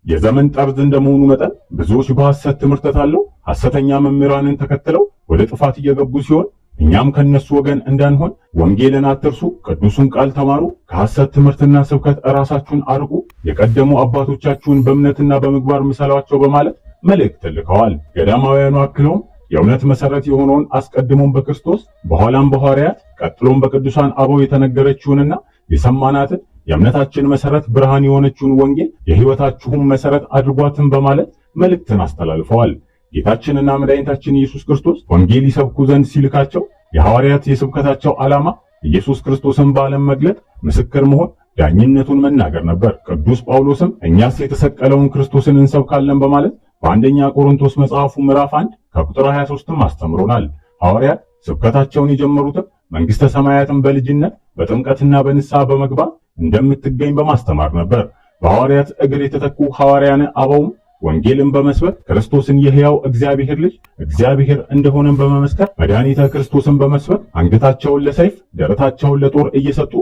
የዘመን ጠርዝ እንደመሆኑ መጠን ብዙዎች በሐሰት ትምህርት ተታለው ሐሰተኛ መምህራንን ተከትለው ወደ ጥፋት እየገቡ ሲሆን እኛም ከነሱ ወገን እንዳንሆን ወንጌልን አትርሱ፣ ቅዱሱን ቃል ተማሩ፣ ከሐሰት ትምህርትና ስብከት ራሳችሁን አርቁ፣ የቀደሙ አባቶቻችሁን በእምነትና በምግባር ምሰሏቸው በማለት መልእክት ልከዋል። ገዳማውያኑ አክለውም የእውነት መሰረት የሆነውን አስቀድሞም በክርስቶስ በኋላም በሐዋርያት ቀጥሎም በቅዱሳን አበው የተነገረችውንና የሰማናትን የእምነታችን መሰረት ብርሃን የሆነችውን ወንጌል የሕይወታችሁም መሰረት አድርጓትን በማለት መልእክትን አስተላልፈዋል። ጌታችንና መድኃኒታችን ኢየሱስ ክርስቶስ ወንጌል ይሰብኩ ዘንድ ሲልካቸው የሐዋርያት የስብከታቸው ዓላማ ኢየሱስ ክርስቶስን በዓለም መግለጥ፣ ምስክር መሆን፣ ዳኝነቱን መናገር ነበር። ቅዱስ ጳውሎስም እኛስ የተሰቀለውን ክርስቶስን እንሰብካለን በማለት በአንደኛ ቆሮንቶስ መጽሐፉ ምዕራፍ 1 ከቁጥር 23 አስተምሮናል። ሐዋርያት ስብከታቸውን የጀመሩትም መንግስተ ሰማያትን በልጅነት በጥምቀትና በንስሐ በመግባት እንደምትገኝ በማስተማር ነበር። በሐዋርያት እግር የተተኩ ሐዋርያነ አበውም ወንጌልን በመስበክ ክርስቶስን የሕያው እግዚአብሔር ልጅ እግዚአብሔር እንደሆነም በመመስከር መድኃኒተ ክርስቶስን በመስበክ አንገታቸውን ለሰይፍ ደረታቸውን ለጦር እየሰጡ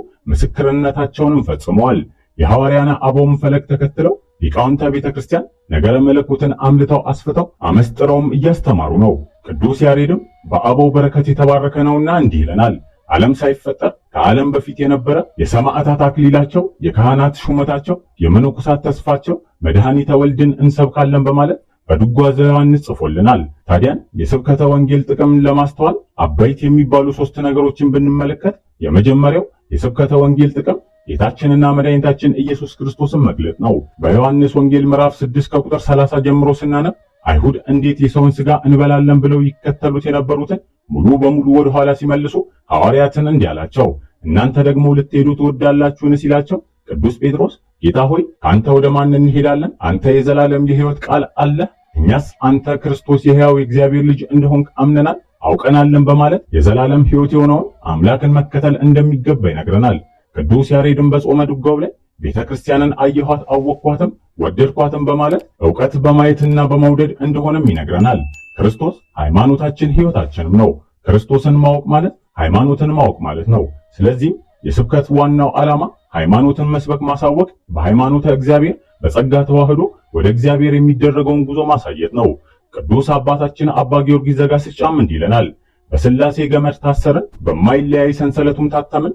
ምስክርነታቸውንም ፈጽመዋል። የሐዋርያነ አበውም ፈለግ ተከትለው ሊቃውንተ ቤተ ክርስቲያን ነገረ መለኮትን አምልተው አስፍተው አመስጥረውም እያስተማሩ ነው። ቅዱስ ያሬድም በአበው በረከት የተባረከ ነውና እንዲህ ይለናል። ዓለም ሳይፈጠር ከዓለም በፊት የነበረ የሰማዕታት አክሊላቸው፣ የካህናት ሹመታቸው፣ የመነኮሳት ተስፋቸው መድኃኒተ ወልድን እንሰብካለን በማለት በድጓ ዘዮሐንስ ጽፎልናል። ታዲያን የስብከተ ወንጌል ጥቅምን ለማስተዋል አበይት የሚባሉ 3 ነገሮችን ብንመለከት የመጀመሪያው የስብከተ ወንጌል ጥቅም ጌታችንና መድኃኒታችን ኢየሱስ ክርስቶስን መግለጥ ነው። በዮሐንስ ወንጌል ምዕራፍ 6 ከቁጥር 30 ጀምሮ ስናነብ አይሁድ እንዴት የሰውን ሥጋ እንበላለን ብለው ይከተሉት የነበሩትን ሙሉ በሙሉ ወደ ኋላ ሲመልሱ ሐዋርያትን እንዲህ አላቸው፣ እናንተ ደግሞ ልትሄዱ ትወዳላችሁን ሲላቸው ቅዱስ ጴጥሮስ ጌታ ሆይ ከአንተ ወደ ማን እንሄዳለን? አንተ የዘላለም የሕይወት ቃል አለህ፣ እኛስ አንተ ክርስቶስ የሕያው የእግዚአብሔር ልጅ እንደሆንክ አምነናል አውቀናለን በማለት የዘላለም ሕይወት የሆነውን አምላክን መከተል እንደሚገባ ይነግረናል። ቅዱስ ያሬድም በጾመ ድጓው ላይ ቤተ ክርስቲያንን አየኋት አወቅኳትም ወደድኳትም በማለት ዕውቀት በማየትና በመውደድ እንደሆነም ይነግረናል። ክርስቶስ ሃይማኖታችን ሕይወታችንም ነው። ክርስቶስን ማወቅ ማለት ሃይማኖትን ማወቅ ማለት ነው። ስለዚህ የስብከት ዋናው ዓላማ ሃይማኖትን መስበክ፣ ማሳወቅ፣ በሃይማኖተ እግዚአብሔር በጸጋ ተዋህዶ ወደ እግዚአብሔር የሚደረገውን ጉዞ ማሳየት ነው። ቅዱስ አባታችን አባ ጊዮርጊስ ዘጋስጫም እንዲህ ይለናል። በሥላሴ ገመድ ታሰርን፣ በማይለያይ ሰንሰለቱም ታተምን፣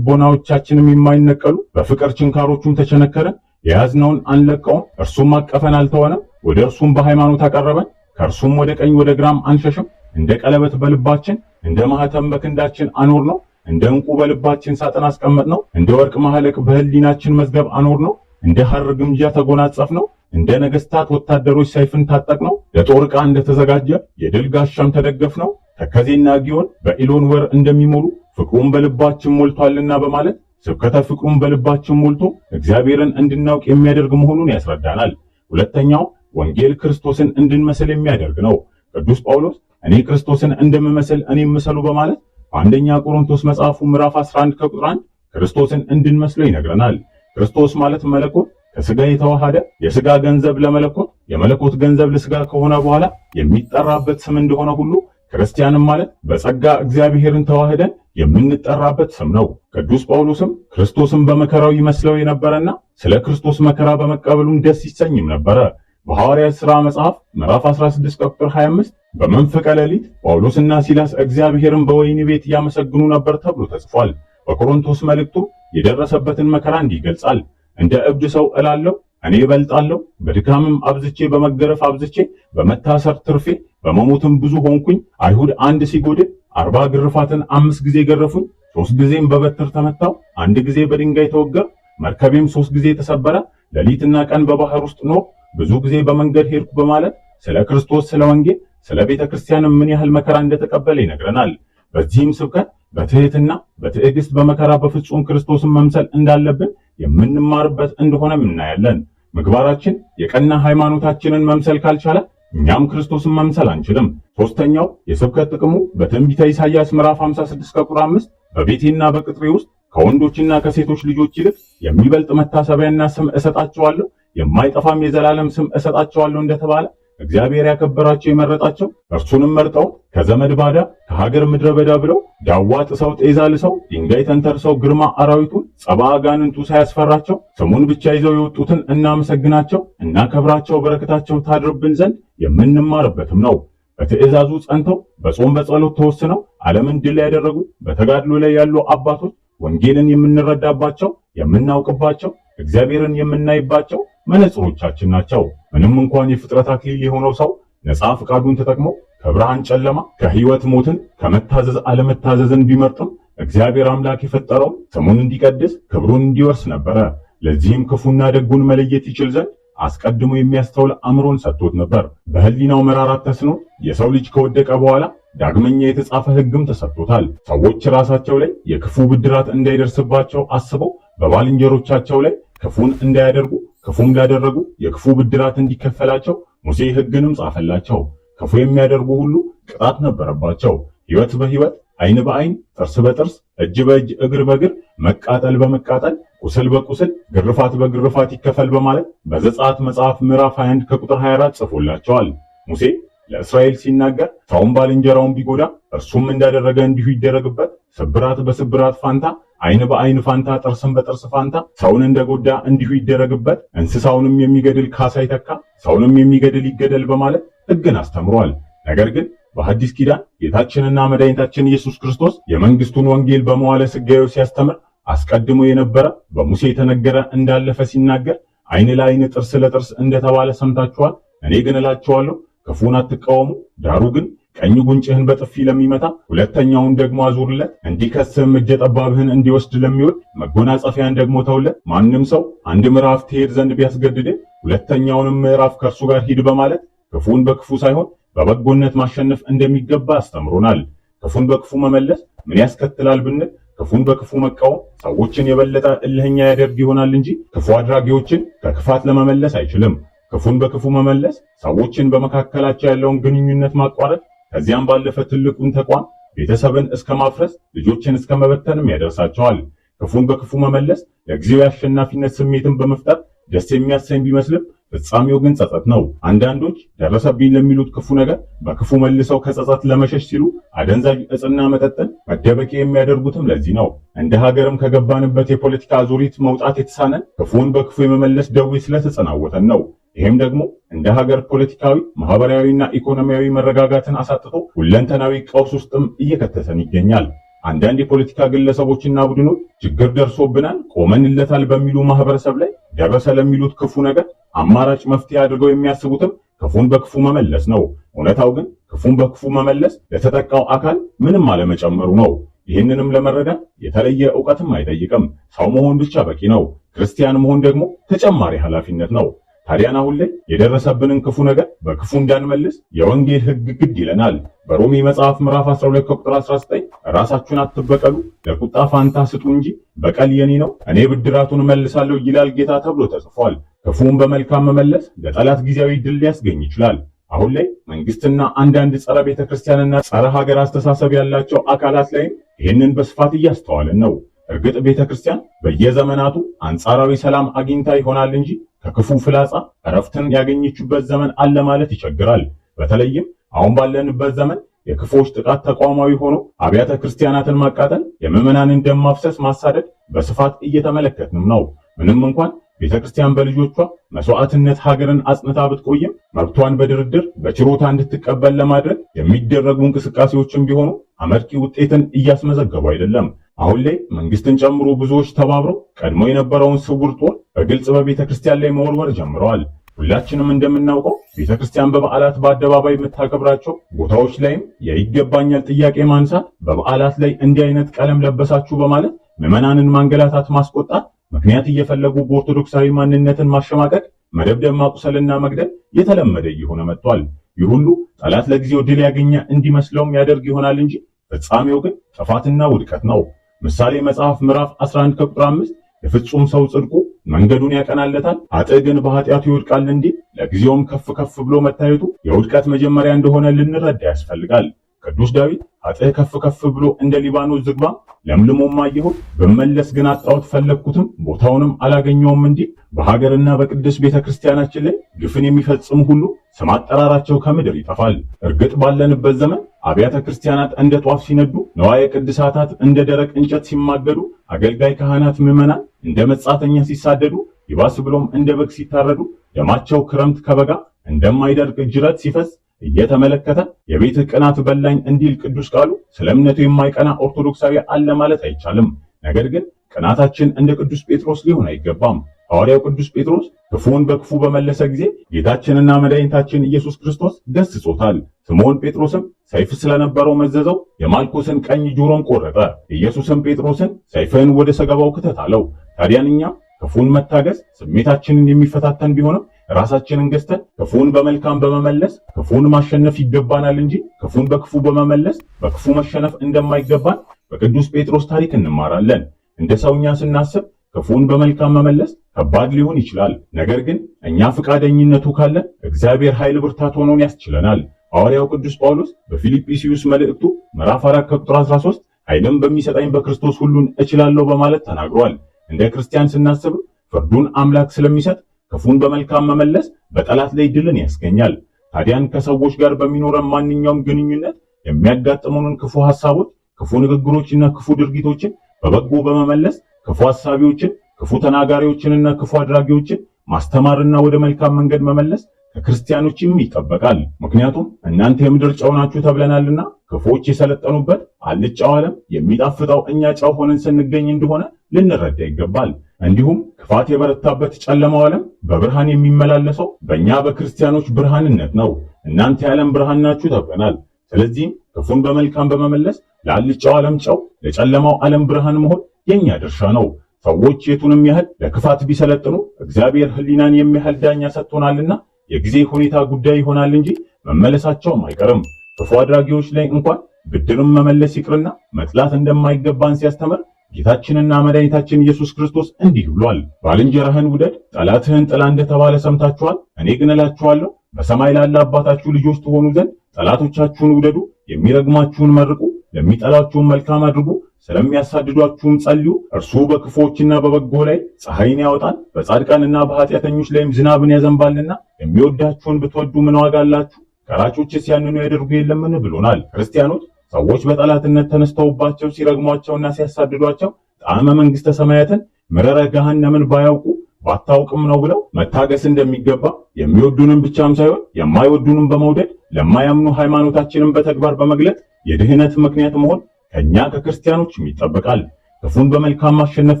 ከልቦናዎቻችንም የማይነቀሉ በፍቅር ችንካሮቹም ተቸነከረን፣ የያዝነውን አንለቀውም፣ እርሱም አቀፈን አልተወንም፣ ወደ እርሱም በሃይማኖት አቀረበን፣ ከእርሱም ወደ ቀኝ ወደ ግራም አንሸሽም፣ እንደ ቀለበት በልባችን እንደ ማኅተም በክንዳችን አኖር ነው፣ እንደ ዕንቁ በልባችን ሳጥን አስቀመጥ ነው፣ እንደ ወርቅ ማህለቅ በህሊናችን መዝገብ አኖር ነው፣ እንደ ሐር ግምጃ ተጎናጸፍ ነው፣ እንደ ነገሥታት ወታደሮች ሰይፍን ታጠቅ ነው፣ ለጦር ዕቃ እንደተዘጋጀ የድል ጋሻም ተደገፍ ነው፣ ተከዜና ጊዮን በኢሎን ወር እንደሚሞሉ ፍቅሩን በልባችን ሞልቷልና በማለት ስብከተ ፍቅሩን በልባችን ሞልቶ እግዚአብሔርን እንድናውቅ የሚያደርግ መሆኑን ያስረዳናል። ሁለተኛው ወንጌል ክርስቶስን እንድንመስል የሚያደርግ ነው። ቅዱስ ጳውሎስ እኔ ክርስቶስን እንደምመስል እኔም ምሰሉ በማለት በአንደኛ ቆሮንቶስ መጽሐፉ ምዕራፍ 11 ከቁጥር 1 ክርስቶስን እንድንመስለው ይነግረናል። ክርስቶስ ማለት መለኮት ከሥጋ የተዋሃደ የሥጋ ገንዘብ ለመለኮት የመለኮት ገንዘብ ለሥጋ ከሆነ በኋላ የሚጠራበት ስም እንደሆነ ሁሉ ክርስቲያንም ማለት በጸጋ እግዚአብሔርን ተዋህደን የምንጠራበት ስም ነው። ቅዱስ ጳውሎስም ክርስቶስን በመከራው ይመስለው የነበረና ስለ ክርስቶስ መከራ በመቀበሉም ደስ ይሰኝም ነበረ። በሐዋርያት ሥራ መጽሐፍ ምዕራፍ 16 ቁጥር 25 በመንፈቀ ሌሊት ጳውሎስና ሲላስ እግዚአብሔርን በወህኒ ቤት ያመሰግኑ ነበር ተብሎ ተጽፏል። በቆሮንቶስ መልእክቱ የደረሰበትን መከራ እንዲህ ይገልጻል። እንደ እብድ ሰው እላለሁ እኔ እበልጣለሁ፣ በድካምም አብዝቼ፣ በመገረፍ አብዝቼ፣ በመታሰር ትርፌ፣ በመሞትም ብዙ ሆንኩኝ። አይሁድ አንድ ሲጎድል 40 ግርፋትን 5 ጊዜ ገረፉኝ። 3 ጊዜም በበትር ተመታው፣ 1 ጊዜ በድንጋይ ተወገር፣ መርከቤም 3 ጊዜ ተሰበረ። ሌሊትና ቀን በባህር ውስጥ ኖር፣ ብዙ ጊዜ በመንገድ ሄድኩ በማለት ስለ ክርስቶስ፣ ስለ ወንጌል፣ ስለ ቤተ ክርስቲያን ምን ያህል መከራ እንደተቀበለ ይነግረናል። በዚህም ስብከት በትህትና በትዕግስት በመከራ በፍጹም ክርስቶስን መምሰል እንዳለብን የምንማርበት እንደሆነም እናያለን። ምግባራችን የቀና ሃይማኖታችንን መምሰል ካልቻለ እኛም ክርስቶስን መምሰል አንችልም። ሶስተኛው የስብከት ጥቅሙ በትንቢተ ኢሳይያስ ምዕራፍ 56 ከቁጥር 5 በቤቴና በቅጥሬ ውስጥ ከወንዶችና ከሴቶች ልጆች ይልቅ የሚበልጥ መታሰቢያና ስም እሰጣቸዋለሁ፣ የማይጠፋም የዘላለም ስም እሰጣቸዋለሁ እንደተባለ እግዚአብሔር ያከበራቸው የመረጣቸው እርሱንም መርጠው ከዘመድ ባዳ ከሀገር ምድረ በዳ ብለው ዳዋ ጥሰው ጤዛ ልሰው ድንጋይ ተንተርሰው ግርማ አራዊቱን ጸባ አጋንንቱ ሳያስፈራቸው ስሙን ብቻ ይዘው የወጡትን እናመሰግናቸው፣ እናከብራቸው፣ በረከታቸው ታድርብን ዘንድ የምንማርበትም ነው። በትእዛዙ ጸንተው በጾም በጸሎት ተወስነው ዓለምን ድል ያደረጉ በተጋድሎ ላይ ያሉ አባቶች ወንጌልን የምንረዳባቸው፣ የምናውቅባቸው፣ እግዚአብሔርን የምናይባቸው መነጽሮቻችን ናቸው። ምንም እንኳን የፍጥረት አክሊል የሆነው ሰው ነፃ ፈቃዱን ተጠቅሞ ከብርሃን ጨለማ፣ ከህይወት ሞትን፣ ከመታዘዝ አለመታዘዝን ቢመርጥም እግዚአብሔር አምላክ የፈጠረው ስሙን እንዲቀድስ ክብሩን እንዲወርስ ነበረ። ለዚህም ክፉና ደጉን መለየት ይችል ዘንድ አስቀድሞ የሚያስተውል አእምሮን ሰጥቶት ነበር። በህሊናው መራራት ተስኖ የሰው ልጅ ከወደቀ በኋላ ዳግመኛ የተጻፈ ሕግም ተሰጥቶታል። ሰዎች ራሳቸው ላይ የክፉ ብድራት እንዳይደርስባቸው አስበው በባልንጀሮቻቸው ላይ ክፉን እንዳያደርጉ፣ ክፉም ላደረጉ የክፉ ብድራት እንዲከፈላቸው ሙሴ ሕግንም ጻፈላቸው። ክፉ የሚያደርጉ ሁሉ ቅጣት ነበረባቸው። ሕይወት በሕይወት፣ ዓይን በዓይን፣ ጥርስ በጥርስ፣ እጅ በእጅ፣ እግር በእግር፣ መቃጠል በመቃጠል፣ ቁስል በቁስል፣ ግርፋት በግርፋት ይከፈል በማለት በዘጸአት መጽሐፍ ምዕራፍ 21 ከቁጥር 24 ጽፎላቸዋል። ሙሴ ለእስራኤል ሲናገር ሰውን ባልንጀራውን ቢጎዳ እርሱም እንዳደረገ እንዲሁ ይደረግበት፣ ስብራት በስብራት ፋንታ፣ ዓይን በዓይን ፋንታ፣ ጥርስም በጥርስ ፋንታ ሰውን እንደጎዳ እንዲሁ ይደረግበት፣ እንስሳውንም የሚገድል ካሳ ይተካ፣ ሰውንም የሚገድል ይገደል በማለት ሕግን አስተምሯል። ነገር ግን በሐዲስ ኪዳን ጌታችንና መድኃኒታችን ኢየሱስ ክርስቶስ የመንግስቱን ወንጌል በመዋዕለ ሥጋዌው ሲያስተምር አስቀድሞ የነበረ በሙሴ የተነገረ እንዳለፈ ሲናገር ዓይን ለዓይን ጥርስ ለጥርስ እንደተባለ ሰምታችኋል። እኔ ግን እላችኋለሁ ክፉን አትቃወሙ፣ ዳሩ ግን ቀኝ ጉንጭህን በጥፊ ለሚመታ ሁለተኛውን ደግሞ አዙርለት፣ እንዲከስም እጀ ጠባብህን እንዲወስድ ለሚወድ መጎናጸፊያን ደግሞ ተውለት። ማንም ሰው አንድ ምዕራፍ ትሄድ ዘንድ ቢያስገድድ ሁለተኛውንም ምዕራፍ ከእርሱ ጋር ሂድ በማለት ክፉን በክፉ ሳይሆን በበጎነት ማሸነፍ እንደሚገባ አስተምሮናል። ክፉን በክፉ መመለስ ምን ያስከትላል ብንል ክፉን በክፉ መቃወም ሰዎችን የበለጠ እልህኛ ያደርግ ይሆናል እንጂ ክፉ አድራጊዎችን ከክፋት ለመመለስ አይችልም። ክፉን በክፉ መመለስ ሰዎችን በመካከላቸው ያለውን ግንኙነት ማቋረጥ፣ ከዚያም ባለፈ ትልቁን ተቋም ቤተሰብን እስከ ማፍረስ፣ ልጆችን እስከ መበተንም ያደርሳቸዋል። ክፉን በክፉ መመለስ ለጊዜው የአሸናፊነት ስሜትን በመፍጠር ደስ የሚያሰኝ ቢመስልም ፍጻሜው ግን ጸጸት ነው። አንዳንዶች ደረሰብኝ ለሚሉት ክፉ ነገር በክፉ መልሰው ከጸጸት ለመሸሽ ሲሉ አደንዛዥ ዕፅና መጠጥን መደበቂያ የሚያደርጉትም ለዚህ ነው። እንደ ሀገርም ከገባንበት የፖለቲካ አዙሪት መውጣት የተሳነን ክፉን በክፉ የመመለስ ደዌ ስለተጸናወተን ነው። ይህም ደግሞ እንደ ሀገር ፖለቲካዊ፣ ማህበራዊና ኢኮኖሚያዊ መረጋጋትን አሳጥቶ ሁለንተናዊ ቀውስ ውስጥም እየከተተን ይገኛል። አንዳንድ የፖለቲካ ግለሰቦችና ቡድኖች ችግር ደርሶብናል፣ ቆመንለታል በሚሉ ማህበረሰብ ላይ ደረሰ ለሚሉት ክፉ ነገር አማራጭ መፍትሄ አድርገው የሚያስቡትም ክፉን በክፉ መመለስ ነው። እውነታው ግን ክፉን በክፉ መመለስ ለተጠቃው አካል ምንም አለመጨመሩ ነው። ይህንንም ለመረዳት የተለየ ዕውቀትም አይጠይቅም። ሰው መሆን ብቻ በቂ ነው። ክርስቲያን መሆን ደግሞ ተጨማሪ ኃላፊነት ነው። ታዲያን አሁን ላይ የደረሰብንን ክፉ ነገር በክፉ እንዳንመልስ የወንጌል ሕግ ግድ ይለናል። በሮሜ መጽሐፍ ምዕራፍ 12 ቁጥር 19 ራሳችሁን አትበቀሉ፣ ለቁጣ ፋንታ ስጡ እንጂ በቀል የኔ ነው፣ እኔ ብድራቱን እመልሳለሁ ይላል ጌታ ተብሎ ተጽፏል። ክፉን በመልካም መመለስ ለጠላት ጊዜያዊ ድል ሊያስገኝ ይችላል። አሁን ላይ መንግስትና አንዳንድ ጸረ ቤተክርስቲያንና ጸረ ሀገር አስተሳሰብ ያላቸው አካላት ላይም ይህንን በስፋት እያስተዋልን ነው። እርግጥ ቤተክርስቲያን በየዘመናቱ አንጻራዊ ሰላም አግኝታ ይሆናል እንጂ ከክፉ ፍላጻ እረፍትን ያገኘችበት ዘመን አለ ማለት ይቸግራል። በተለይም አሁን ባለንበት ዘመን የክፉዎች ጥቃት ተቋማዊ ሆኖ አብያተ ክርስቲያናትን ማቃጠል፣ የምዕመናንን ደም ማፍሰስ፣ ማሳደድ በስፋት እየተመለከትንም ነው። ምንም እንኳን ቤተክርስቲያን በልጆቿ መስዋዕትነት ሀገርን አጽንታ ብትቆይም መብቷን በድርድር በችሮታ እንድትቀበል ለማድረግ የሚደረጉ እንቅስቃሴዎችም ቢሆኑ አመርቂ ውጤትን እያስመዘገቡ አይደለም። አሁን ላይ መንግስትን ጨምሮ ብዙዎች ተባብረው ቀድሞ የነበረውን ስውር ጦር በግልጽ በቤተክርስቲያን ላይ መወርወር ጀምረዋል። ሁላችንም እንደምናውቀው ቤተክርስቲያን በበዓላት በአደባባይ የምታከብራቸው ቦታዎች ላይም የይገባኛል ጥያቄ ማንሳት፣ በበዓላት ላይ እንዲህ አይነት ቀለም ለበሳችሁ በማለት ምዕመናንን ማንገላታት፣ ማስቆጣት፣ ምክንያት እየፈለጉ በኦርቶዶክሳዊ ማንነትን ማሸማቀቅ፣ መደብደብ፣ ማቁሰልና መግደል የተለመደ እየሆነ መጥቷል። ይህ ሁሉ ጠላት ለጊዜው ድል ያገኘ እንዲመስለውም ያደርግ ይሆናል እንጂ ፍጻሜው ግን ጥፋትና ውድቀት ነው። ምሳሌ መጽሐፍ ምዕራፍ 11 ከቁጥር 5 የፍጹም ሰው ጽድቁ መንገዱን ያቀናለታል፣ ኃጥእ ግን በኃጢአቱ ይወድቃል እንዲህ ለጊዜውም ከፍ ከፍ ብሎ መታየቱ የውድቀት መጀመሪያ እንደሆነ ልንረዳ ያስፈልጋል። ቅዱስ ዳዊት ኃጥእ ከፍ ከፍ ብሎ እንደ ሊባኖስ ዝግባ ለምልሞም አየሁት፣ ብመለስ ግን አጣሁት፣ ፈለግኩትም ቦታውንም አላገኘውም እንዲህ በሀገርና በቅድስት ቤተክርስቲያናችን ላይ ግፍን የሚፈጽሙ ሁሉ ስም አጠራራቸው ከምድር ይጠፋል። እርግጥ ባለንበት ዘመን አብያተ ክርስቲያናት እንደ ጧፍ ሲነዱ፣ ነዋየ ቅድሳታት እንደ ደረቅ እንጨት ሲማገዱ፣ አገልጋይ ካህናት ምዕመናን እንደ መጻተኛ ሲሳደዱ ይባስ ብሎም እንደ በግ ሲታረዱ ደማቸው ክረምት ከበጋ እንደማይደርቅ ጅረት ሲፈስ እየተመለከተ የቤት ቅናት በላኝ እንዲል ቅዱስ ቃሉ ስለ እምነቱ የማይቀና ኦርቶዶክሳዊ አለ ማለት አይቻልም። ነገር ግን ቅናታችን እንደ ቅዱስ ጴጥሮስ ሊሆን አይገባም። ሐዋርያው ቅዱስ ጴጥሮስ ክፉን በክፉ በመለሰ ጊዜ ጌታችንና መድኃኒታችን ኢየሱስ ክርስቶስ ገስጾታል። ስምዖን ጴጥሮስም ሰይፍ ስለነበረው መዘዘው፣ የማልኮስን ቀኝ ጆሮን ቆረጠ። ኢየሱስም ጴጥሮስን ሰይፍህን ወደ ሰገባው ክተት አለው። ታዲያን እኛ ክፉን መታገስ ስሜታችንን የሚፈታተን ቢሆንም ራሳችንን ገዝተን ክፉን በመልካም በመመለስ ክፉን ማሸነፍ ይገባናል እንጂ ክፉን በክፉ በመመለስ በክፉ መሸነፍ እንደማይገባን በቅዱስ ጴጥሮስ ታሪክ እንማራለን። እንደ ሰውኛ ስናስብ ክፉን በመልካም መመለስ ከባድ ሊሆን ይችላል። ነገር ግን እኛ ፈቃደኝነቱ ካለን እግዚአብሔር ኃይል ብርታት ሆኖን ያስችለናል። ሐዋርያው ቅዱስ ጳውሎስ በፊልጵስዩስ መልእክቱ ምዕራፍ 4 ቁጥር 13 ኃይልን በሚሰጠኝ በክርስቶስ ሁሉን እችላለሁ በማለት ተናግሯል። እንደ ክርስቲያን ስናስብ ፍርዱን አምላክ ስለሚሰጥ ክፉን በመልካም መመለስ በጠላት ላይ ድልን ያስገኛል። ታዲያን ከሰዎች ጋር በሚኖረን ማንኛውም ግንኙነት የሚያጋጥሙንን ክፉ ሐሳቦች፣ ክፉ ንግግሮችና ክፉ ድርጊቶችን በበጎ በመመለስ ክፉ ሐሳቢዎችን፣ ክፉ ተናጋሪዎችንና ክፉ አድራጊዎችን ማስተማርና ወደ መልካም መንገድ መመለስ ከክርስቲያኖችም ይጠበቃል። ምክንያቱም እናንተ የምድር ጨው ናችሁ ተብለናልና። ክፉዎች የሰለጠኑበት አልጫው ዓለም የሚጣፍጠው እኛ ጨው ሆነን ስንገኝ እንደሆነ ልንረዳ ይገባል። እንዲሁም ክፋት የበረታበት ጨለማው ዓለም በብርሃን የሚመላለሰው በእኛ በክርስቲያኖች ብርሃንነት ነው። እናንተ የዓለም ብርሃን ናችሁ ተብለናል። ስለዚህም ክፉን በመልካም በመመለስ ለአልጫው ዓለም ጨው፣ ለጨለማው ዓለም ብርሃን መሆን የኛ ድርሻ ነው። ሰዎች የቱንም ያህል ለክፋት ቢሰለጥኑ እግዚአብሔር ሕሊናን የሚያህል ዳኛ ሰጥቶናልና የጊዜ ሁኔታ ጉዳይ ይሆናል እንጂ መመለሳቸውም አይቀርም። ክፉ አድራጊዎች ላይ እንኳን ብድርም መመለስ ይቅርና መጥላት እንደማይገባን ሲያስተምር ጌታችንና መድኃኒታችን ኢየሱስ ክርስቶስ እንዲህ ብሏል። ባልንጀራህን ውደድ፣ ጠላትህን ጥላ እንደተባለ ሰምታችኋል። እኔ ግን እላችኋለሁ በሰማይ ላለ አባታችሁ ልጆች ትሆኑ ዘንድ ጠላቶቻችሁን ውደዱ፣ የሚረግማችሁን መርቁ፣ ለሚጠላችሁም መልካም አድርጉ፣ ስለሚያሳድዷችሁም ጸልዩ። እርሱ በክፉዎችና በበጎ ላይ ፀሐይን ያወጣል፣ በጻድቃንና በኃጢአተኞች ላይም ዝናብን ያዘንባልና። የሚወዳችሁን ብትወዱ ምን ዋጋ አላችሁ? ቀራጮችስ ያንኑ ያደርጉ የለምን ብሎናል። ክርስቲያኖች ሰዎች በጠላትነት ተነስተውባቸው ሲረግሟቸውና ሲያሳድዷቸው ጣዕመ መንግስተ ሰማያትን ምረረ ገሃነምን ባያውቁ ባታውቅም ነው ብለው መታገስ እንደሚገባ የሚወዱንም ብቻም ሳይሆን የማይወዱንም በመውደድ ለማያምኑ ሃይማኖታችንን በተግባር በመግለጥ የድህነት ምክንያት መሆን ከኛ ከክርስቲያኖችም ይጠበቃል። ክፉን በመልካም ማሸነፍ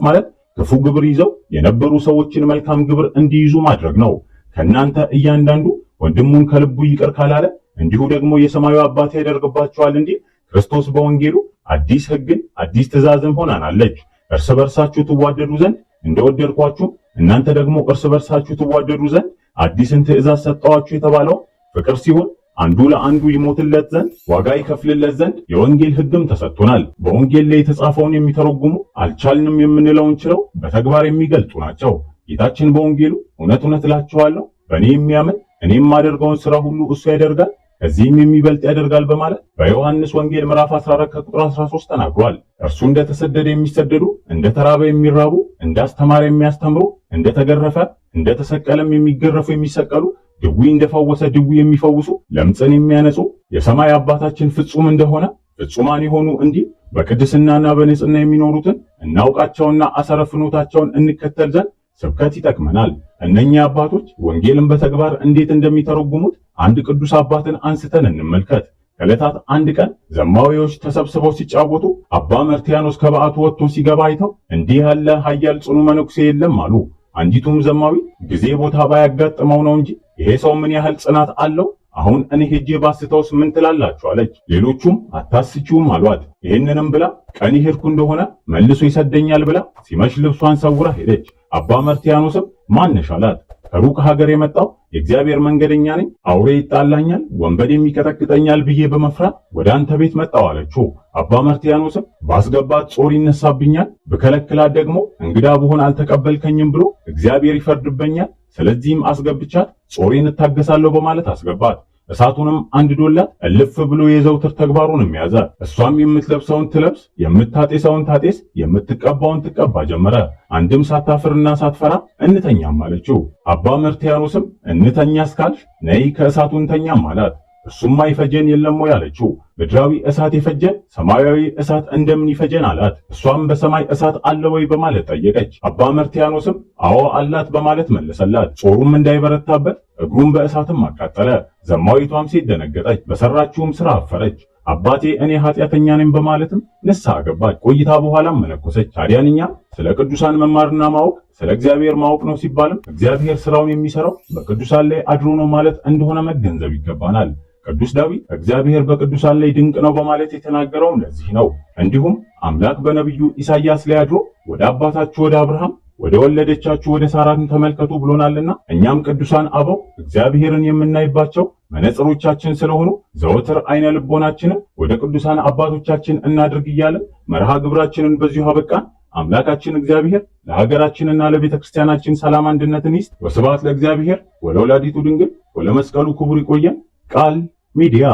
ማለት ክፉ ግብር ይዘው የነበሩ ሰዎችን መልካም ግብር እንዲይዙ ማድረግ ነው። ከናንተ እያንዳንዱ ወንድሙን ከልቡ ይቅር ካላለ እንዲሁ ደግሞ የሰማዩ አባቴ ያደርግባቸዋል እንዲህ ክርስቶስ በወንጌሉ አዲስ ሕግን አዲስ ትእዛዝን ሆናናለች። እርስ በርሳችሁ ትዋደዱ ዘንድ እንደወደድኳችሁ እናንተ ደግሞ እርስ በርሳችሁ ትዋደዱ ዘንድ አዲስን ትእዛዝ ሰጠኋችሁ የተባለው ፍቅር ሲሆን አንዱ ለአንዱ ይሞትለት ዘንድ ዋጋ ይከፍልለት ዘንድ የወንጌል ሕግም ተሰጥቶናል። በወንጌል ላይ የተጻፈውን የሚተረጉሙ አልቻልንም የምንለውን ችለው በተግባር የሚገልጡ ናቸው። ጌታችን በወንጌሉ እውነት እውነት እላችኋለሁ በእኔ የሚያምን እኔ የማደርገውን ሥራ ሁሉ እሱ ያደርጋል ከዚህም የሚበልጥ ያደርጋል በማለት በዮሐንስ ወንጌል ምዕራፍ 14 ቁጥር 13 ተናግሯል። እርሱ እንደተሰደደ የሚሰደዱ፣ እንደተራበ የሚራቡ፣ እንዳስተማረ የሚያስተምሩ፣ እንደተገረፈ እንደተሰቀለም የሚገረፉ የሚሰቀሉ፣ ድውይ እንደፈወሰ ድውይ የሚፈውሱ፣ ለምጽን የሚያነጹ የሰማይ አባታችን ፍጹም እንደሆነ ፍጹማን የሆኑ እንዲህ በቅድስናና በንጽህና የሚኖሩትን እናውቃቸውና አሰረ ፍኖታቸውን እንከተል ዘንድ ስብከት ይጠቅመናል። እነኚህ አባቶች ወንጌልን በተግባር እንዴት እንደሚተረጉሙት አንድ ቅዱስ አባትን አንስተን እንመልከት። ከዕለታት አንድ ቀን ዘማዊዎች ተሰብስበው ሲጫወቱ አባ መርትያኖስ ከበዓቱ ወጥቶ ሲገባ አይተው እንዲህ ያለ ኃያል ጽኑ መነኩሴ የለም አሉ። አንዲቱም ዘማዊ ጊዜ ቦታ ባያጋጥመው ነው እንጂ ይሄ ሰው ምን ያህል ጽናት አለው፣ አሁን እኔ ሄጄ ባስተውስ ምን ትላላችሁ አለች። ሌሎቹም አታስቺውም አሏት። ይህንንም ብላ ቀን ሄድኩ እንደሆነ መልሶ ይሰደኛል ብላ ሲመሽ ልብሷን ሰውራ ሄደች። አባ መርትያኖስም ማነሽ አላት። ከሩቅ ሀገር የመጣው የእግዚአብሔር መንገደኛ ነኝ፣ አውሬ ይጣላኛል፣ ወንበዴም ይቀጠቅጠኛል ብዬ በመፍራት ወደ አንተ ቤት መጣው አለችው። አባ መርትያኖስም ባስገባት ጾር ይነሳብኛል፣ ብከለክላት ደግሞ እንግዳ ብሆን አልተቀበልከኝም ብሎ እግዚአብሔር ይፈርድበኛል፣ ስለዚህም አስገብቻት ጾሬን እታገሳለሁ በማለት አስገባት። እሳቱንም አንድዶላት እልፍ ብሎ የዘውትር ተግባሩንም ያዘ። እሷም የምትለብሰውን ትለብስ፣ የምታጤሰውን ታጤስ፣ የምትቀባውን ትቀባ ጀመረ። አንድም ሳታፍርና ሳትፈራ እንተኛም አለችው። አባ መርትያኖስም እንተኛ እስካልሽ ነይ ከእሳቱ እንተኛም አላት። እሱም አይፈጀን የለም ወይ አለችው። ምድራዊ እሳት የፈጀን ሰማያዊ እሳት እንደምን ይፈጀን አላት። እሷም በሰማይ እሳት አለ ወይ በማለት ጠየቀች። አባ መርትያኖስም አዎ አላት በማለት መለሰላት። ጾሩም እንዳይበረታበት እግሩን በእሳትም አቃጠለ። ዘማዊቷም ሴት ደነገጠች፣ በሰራችውም ስራ አፈረች። አባቴ እኔ ኃጢአተኛ ነኝ በማለትም ንስሐ ገባች። ቆይታ በኋላም መነኮሰች። ታዲያን እኛ ስለ ቅዱሳን መማርና ማወቅ ስለ እግዚአብሔር ማወቅ ነው ሲባልም እግዚአብሔር ስራውን የሚሰራው በቅዱሳን ላይ አድሮ ነው ማለት እንደሆነ መገንዘብ ይገባናል። ቅዱስ ዳዊት እግዚአብሔር በቅዱሳን ላይ ድንቅ ነው በማለት የተናገረውም ለዚህ ነው። እንዲሁም አምላክ በነቢዩ ኢሳይያስ ላይ አድሮ ወደ አባታችሁ ወደ አብርሃም ወደ ወለደቻችሁ ወደ ሳራን ተመልከቱ ብሎናልና እኛም ቅዱሳን አበው እግዚአብሔርን የምናይባቸው መነጽሮቻችን ስለሆኑ ዘወትር አይነ ልቦናችንን ወደ ቅዱሳን አባቶቻችን እናድርግ እያለን መርሃ ግብራችንን በዚሁ አበቃን። አምላካችን እግዚአብሔር ለሀገራችንና ለቤተ ክርስቲያናችን ሰላም አንድነትን ይስጥ። ወስብሐት ለእግዚአብሔር ወለወላዲቱ ድንግል ወለመስቀሉ ክቡር። ይቆየን። ቃል ሚዲያ